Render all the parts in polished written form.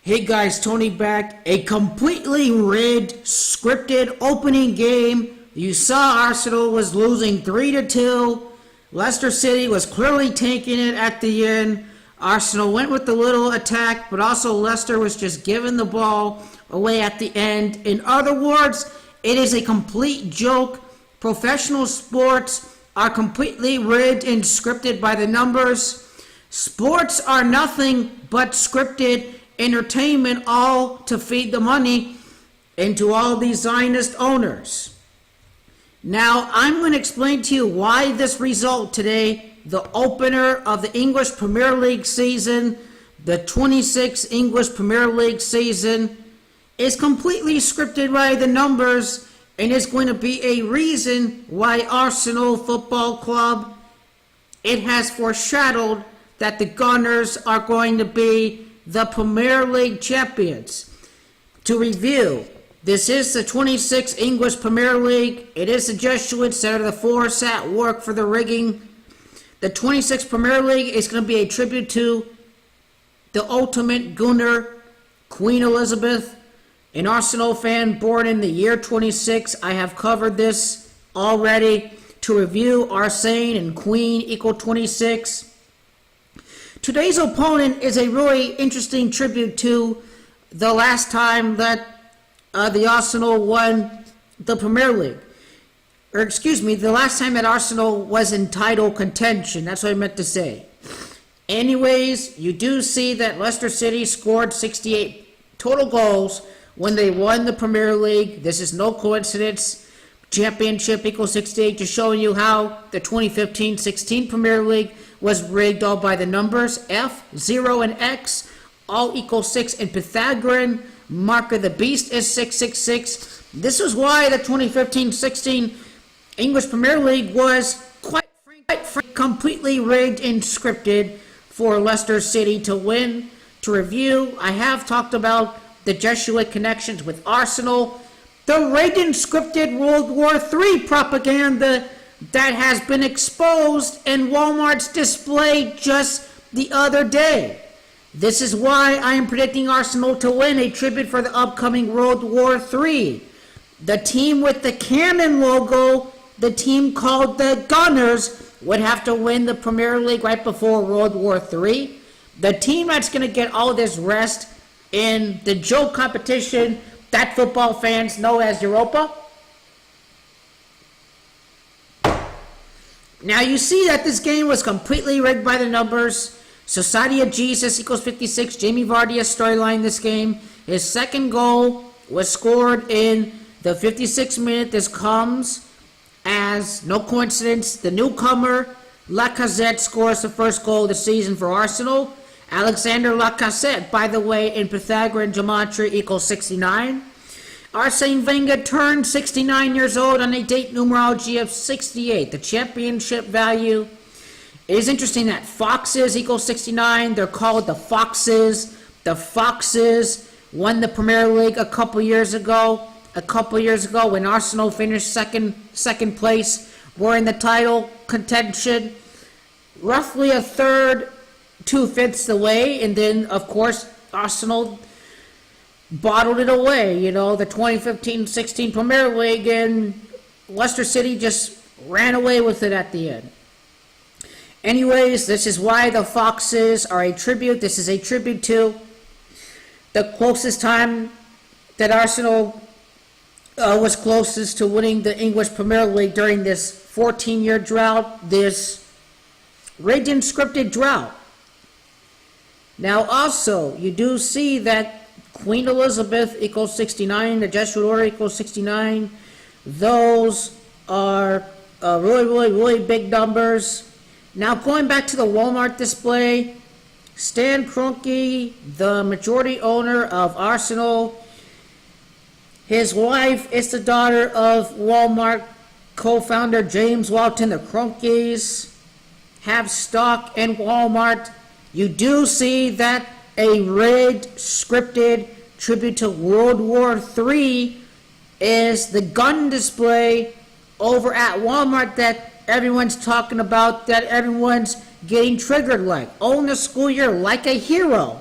Hey guys, Tony back. A completely rigged, scripted opening game. You saw Arsenal was losing 3-2. Leicester City was clearly taking it at the end. Arsenal went with the little attack, but also Leicester was just giving the ball away at the end. In other words, it is a complete joke. Professional sports are completely rigged and scripted by the numbers. Sports are nothing but scripted entertainment, all to feed the money into all these Zionist owners. Now, I'm going to explain to you why this result today, the opener of the English Premier League season, the 26th English Premier League season, is completely scripted by the numbers and is going to be a reason why Arsenal Football Club, it has foreshadowed that the Gunners are going to be the Premier League champions. To review, this is the 26th English Premier League. It is the Jesuits that are the force at work for the rigging. The 26th Premier League is going to be a tribute to the ultimate Gunner, Queen Elizabeth, an Arsenal fan born in the year 26. I have covered this already. To review, Arsene and Queen equal 26. Today's opponent is a really interesting tribute to the last time that the Arsenal won the Premier League. Or excuse me, the last time that Arsenal was in title contention. That's what I meant to say. Anyways, you do see that Leicester City scored 68 total goals when they won the Premier League. This is no coincidence. Championship equals 68, just showing you how the 2015-16 Premier League was rigged all by the numbers. F, 0, and X all equal 6. And Pythagorean mark of the beast is 666. This is why the 2015-16 English Premier League was quite frankly completely rigged and scripted for Leicester City to win. To review, I have talked about the Jesuit connections with Arsenal, the rigged and scripted World War III propaganda that has been exposed in Walmart's display just the other day. This is why I am predicting Arsenal to win, a tribute for the upcoming World War III. The team with the cannon logo, the team called the Gunners, would have to win the Premier League right before World War III. The team that's going to get all this rest in the joke competition that football fans know as Europa. Now you see that this game was completely rigged by the numbers. Society of Jesus equals 56. Jamie Vardy's storyline this game. His second goal was scored in the 56th minute. This comes as, no coincidence, the newcomer Lacazette scores the first goal of the season for Arsenal. Alexander Lacazette, by the way, in Pythagorean gematria equals 69. Arsene Wenger turned 69 years old on a date numerology of 68. The championship value. It is interesting that Foxes equals 69. They're called the Foxes. The Foxes won the Premier League a couple years ago. When Arsenal finished second place, were in the title contention. Roughly a third, 2/5 away, and then of course Arsenal bottled it away. You know, the 2015-16 Premier League, and Leicester City just ran away with it at the end. Anyways, this is why the Foxes are a tribute. This is a tribute to the closest time that Arsenal was closest to winning the English Premier League during this 14-year drought, this rigged and scripted drought. Now also, you do see that Queen Elizabeth equals 69, the Jesuit Order equals 69. Those are really big numbers. Now going back to the Walmart display, Stan Kroenke, the majority owner of Arsenal, his wife is the daughter of Walmart co-founder James Walton. The Kroenkes have stock in Walmart. You do see that a rigged, scripted tribute to World War III is the gun display over at Walmart that everyone's talking about, that everyone's getting triggered like. Own the school year like a hero.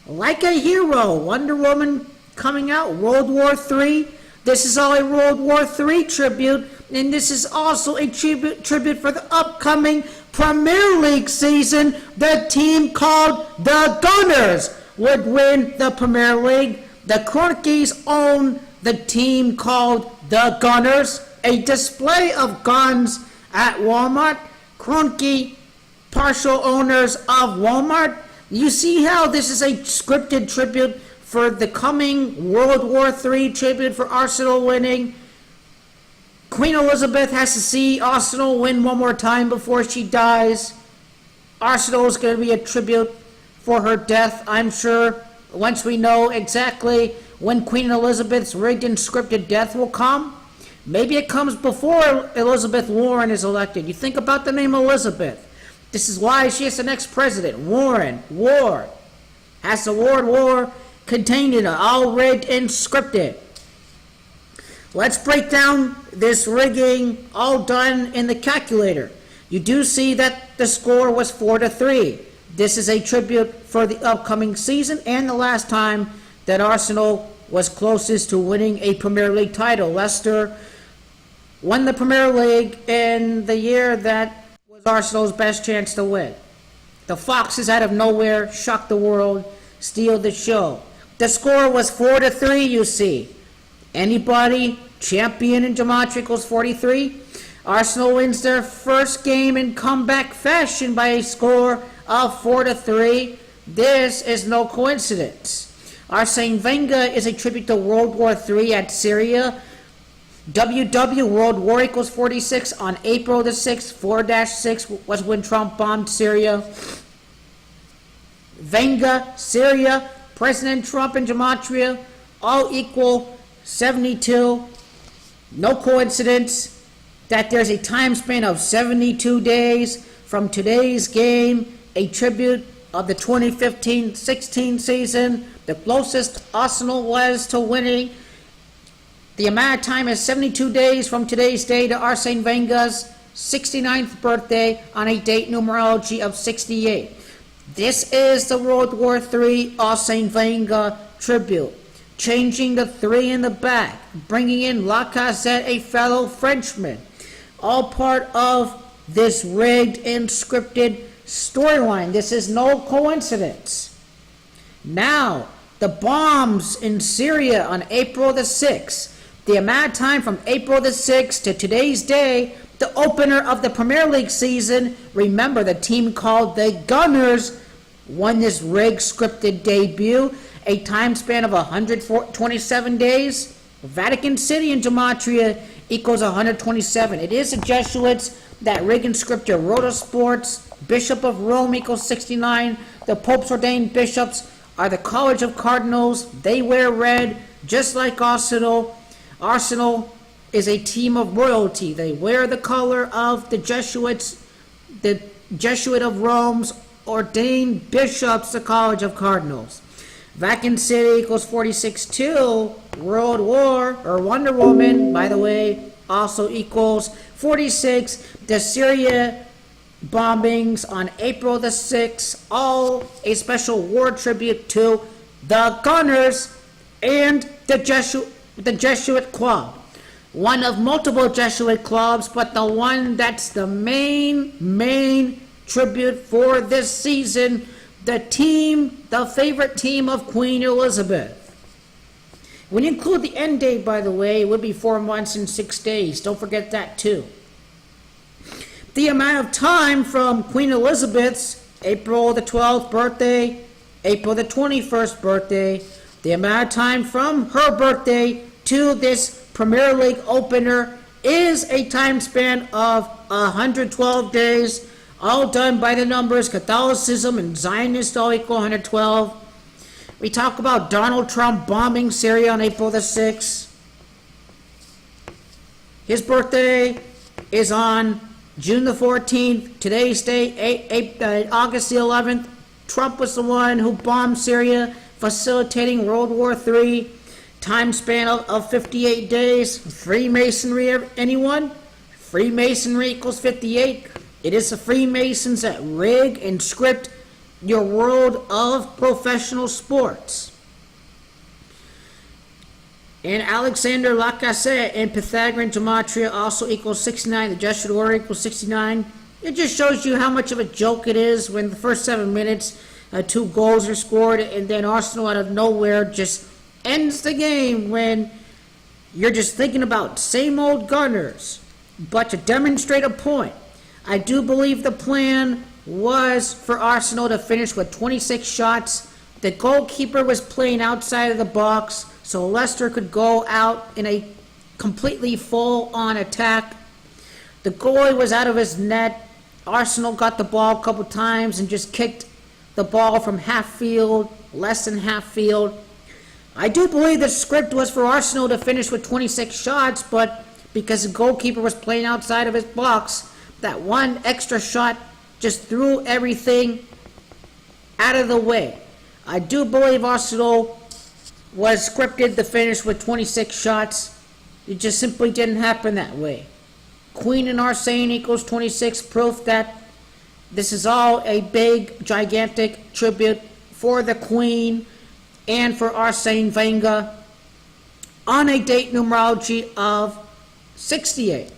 Like a hero, Wonder Woman coming out, World War III. This is all a World War III tribute, and this is also a tribute for the upcoming Premier League season. The team called the Gunners would win the Premier League. The Cronkies own the team called the Gunners. A display of guns at Walmart. Cronky, partial owners of Walmart. You see how this is a scripted tribute for the coming World War III tribute for Arsenal winning. Queen Elizabeth has to see Arsenal win one more time before she dies. Arsenal is going to be a tribute for her death, I'm sure, once we know exactly when Queen Elizabeth's rigged and scripted death will come. Maybe it comes before Elizabeth Warren is elected. You think about the name Elizabeth. This is why she is the next president. Warren, war. Has the word war contained in it, all rigged and scripted. Let's break down this rigging, all done in the calculator. You do see that the score was 4-3. This is a tribute for the upcoming season and the last time that Arsenal was closest to winning a Premier League title. Leicester won the Premier League in the year that was Arsenal's best chance to win. The Foxes out of nowhere shocked the world, steal the show. The score was 4-3, you see. Anybody champion in Gematria equals 43? Arsenal wins their first game in comeback fashion by a score of 4-3. This is no coincidence. Arsene Wenger is a tribute to World War III at Syria. WW World War equals 46 on April the 6th, 4-6 was when Trump bombed Syria. Wenger, Syria, President Trump and Gematria, all equal 72. No coincidence that there's a time span of 72 days from today's game, a tribute of the 2015-16 season, the closest Arsenal was to winning. The amount of time is 72 days from today's day to Arsene Wenger's 69th birthday on a date numerology of 68. This is the World War III Arsene Wenger tribute. Changing the three in the back, bringing in Lacazette, a fellow Frenchman. All part of this rigged and scripted storyline. This is no coincidence. Now, the bombs in Syria on April the 6th. The amount of time from April the 6th to today's day, the opener of the Premier League season. Remember, the team called the Gunners won this rigged scripted debut. A time span of 127 days. Vatican City in Gematria equals 127. It is the Jesuits that rig and scripted Rota Sports. Bishop of Rome equals 69. The Pope's ordained bishops are the College of Cardinals. They wear red, just like Arsenal. Arsenal is a team of royalty. They wear the color of the Jesuits, the Jesuit of Rome's ordained bishops, the College of Cardinals. Vatican City equals 46 too. World War, or Wonder Woman, by the way, also equals 46. The Syria bombings on April the 6th, all a special war tribute to the Gunners and the Jesuit Club. One of multiple Jesuit clubs, but the one that's the main tribute for this season, the team, the favorite team of Queen Elizabeth. When you include the end date, by the way, it would be 4 months and 6 days. Don't forget that too. The amount of time from Queen Elizabeth's April the 12th birthday, April the 21st birthday, the amount of time from her birthday to this Premier League opener is a time span of 112 days, all done by the numbers. Catholicism and Zionists all equal 112. We talk about Donald Trump bombing Syria on April the 6th. His birthday is on June the 14th. Today's date, August the 11th. Trump was the one who bombed Syria, facilitating World War III. Time span of 58 days. Freemasonry, anyone? Freemasonry equals 58. It is the Freemasons that rig and script your world of professional sports. And Alexander Lacazette and Pythagorean Gematria also equals 69. The Jesuit order equals 69. It just shows you how much of a joke it is when the first 7 minutes, 2 goals are scored, and then Arsenal out of nowhere just ends the game when you're just thinking about same old Gunners. But to demonstrate a point, I do believe the plan was for Arsenal to finish with 26 shots. The goalkeeper was playing outside of the box, so Leicester could go out in a completely full-on attack. The goalie was out of his net. Arsenal got the ball a couple times and just kicked the ball from half field, less than half field. I do believe the script was for Arsenal to finish with 26 shots, but because the goalkeeper was playing outside of his box, that one extra shot just threw everything out of the way. I do believe Arsenal was scripted to finish with 26 shots. It just simply didn't happen that way. Queen and Arsene equals 26, proof that this is all a big, gigantic tribute for the Queen and for Arsene Wenger on a date numerology of 68.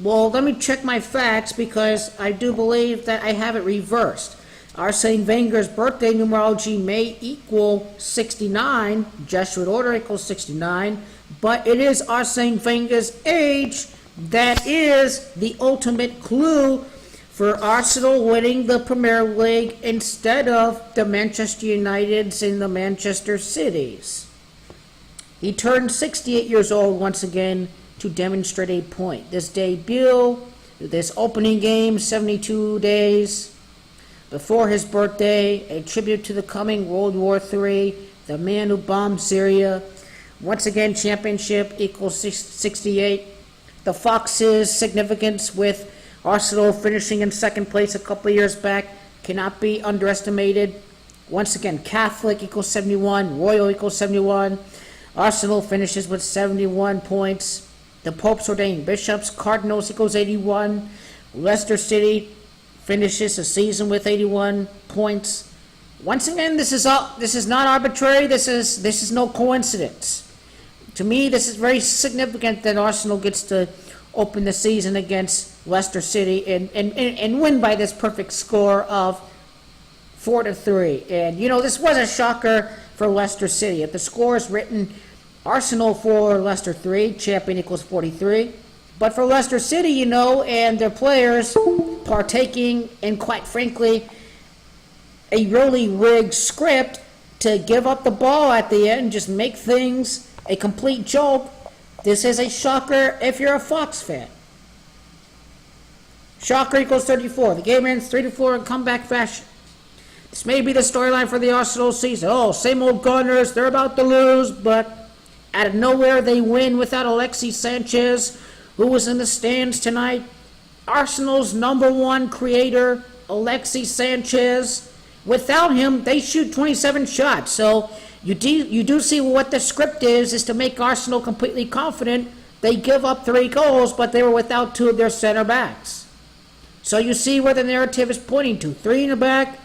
Well, let me check my facts because I do believe that I have it reversed. Arsene Wenger's birthday numerology may equal 69, Jesuit order equals 69, but it is Arsene Wenger's age that is the ultimate clue for Arsenal winning the Premier League instead of the Manchester Uniteds and the Manchester Cities. He turned 68 years old once again to demonstrate a point. This debut, this opening game, 72 days before his birthday, a tribute to the coming World War III, the man who bombed Syria. Once again, championship equals 68. The Foxes' significance with Arsenal finishing in second place a couple of years back cannot be underestimated. Once again, Catholic equals 71, Royal equals 71. Arsenal finishes with 71 points. The Pope's ordained bishops, Cardinals equals 81. Leicester City finishes the season with 81 points. Once again, this is not arbitrary. This is no coincidence. To me, this is very significant that Arsenal gets to open the season against Leicester City and win by this perfect score of 4-3. And this was a shocker for Leicester City. If the score is written Arsenal 4, Leicester 3, champion equals 43. But for Leicester City, and their players partaking in, quite frankly, a really rigged script to give up the ball at the end, just make things a complete joke. This is a shocker if you're a Fox fan. Shocker equals 34. The game ends 3-4 in comeback fashion. This may be the storyline for the Arsenal season. Oh, same old Gunners, they're about to lose, but out of nowhere they win without Alexis Sanchez, who was in the stands tonight. Arsenal's number one creator, Alexis Sanchez. Without him, they shoot 27 shots. So you do see what the script is to make Arsenal completely confident. They give up 3 goals, but they were without 2 of their center backs. So you see where the narrative is pointing to. 3 in the back,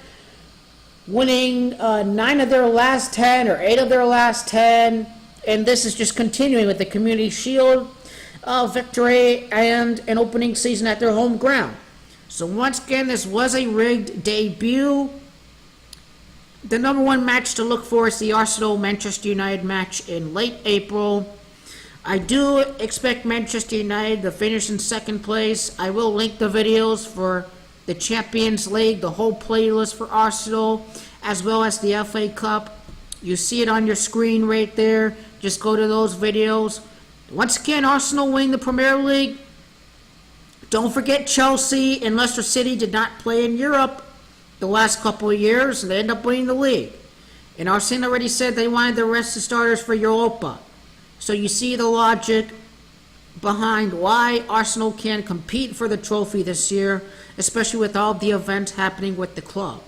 winning 9 of their last 10 or 8 of their last 10. And this is just continuing with the Community Shield victory and an opening season at their home ground. So once again, this was a rigged debut. The number one match to look for is the Arsenal-Manchester United match in late April. I do expect Manchester United to finish in second place. I will link the videos for the Champions League, the whole playlist for Arsenal, as well as the FA Cup. You see it on your screen right there. Just go to those videos. Once again, Arsenal winning the Premier League. Don't forget Chelsea and Leicester City did not play in Europe the last couple of years, and they end up winning the league. And Arsene already said they wanted the rest of the starters for Europa. So you see the logic behind why Arsenal can compete for the trophy this year, especially with all the events happening with the club.